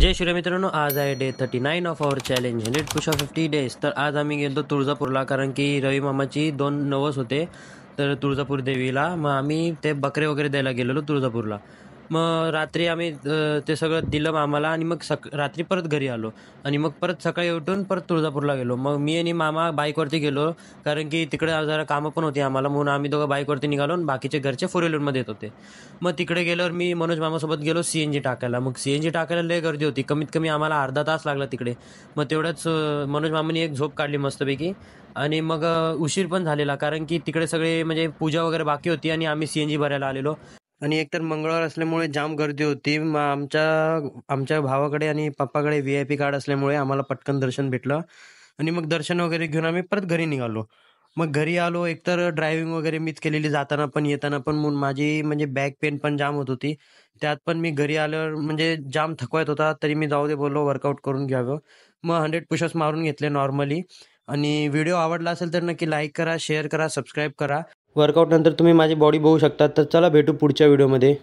जय श्री मित्रांनो, आज आहे day 39 of our challenge 100 push 50 days. तर आज आम्ही गेलो तुळजापूरला, कारण की रवी मामाची 2 नवस होते तर तुळजापूर देवीला. मग आम्ही ते बकरे वगैरे द्यायला गेलेलो तुळजापूरला. मग रात्री आम्ही ते सगळं दिलं मामाला आणि मग रात्री परत घरी आलो आणि मग परत सकाळी उठून परत तुळजापूरला गेलो. मग मी आणि मामा बाईकवरती गेलो, कारण की तिकडे जरा कामं पण होती आम्हाला, म्हणून आम्ही दोघं बाईकवरती निघालो आणि बाकीचे घरचे 4 व्हीलरमध्ये येत होते. मग तिकडे गेल्यावर मी मनोज मामासोबत गेलो CNG टाकायला. मग CNG टाकायला लय गर्दी होती, कमीत कमी आम्हाला अर्धा तास लागला तिकडे. मग तेवढ्याच मनोज मामाने एक झोप काढली मस्तपैकी. आणि मग उशीर पण झालेला, कारण की तिकडे सगळे म्हणजे पूजा वगैरे बाकी होती आणि आम्ही CNG भरायला आलेलो. आणि एकतर मंगळवार असल्यामुळे जाम गर्दी होती. मग आमच्या आमच्या भावाकडे आणि पप्पाकडे VIP कार्ड असल्यामुळे आम्हाला पटकन दर्शन भेटलं. आणि मग दर्शन वगैरे घेऊन आम्ही परत घरी निघालो. मग घरी आलो, एकतर ड्रायव्हिंग वगैरे मीच केलेली जाताना पण येताना पण, म्हणून माझी म्हणजे बॅक पेन पण जाम होत होती. त्यात पण मी घरी आल्यावर म्हणजे जाम थकवा येत होता, तरी मी जाऊ दे बोललो वर्कआउट करून घ्यावं. मग 100 पुशअप्स मारून घेतले नॉर्मली. आणि व्हिडिओ आवडला असेल तर नक्की लाईक करा, शेअर करा, सबस्क्राईब करा. वर्कआउट नंतर तुम्ही माझी बॉडी बघू शकता. तर चला भेटू पुढच्या व्हिडिओमध्ये.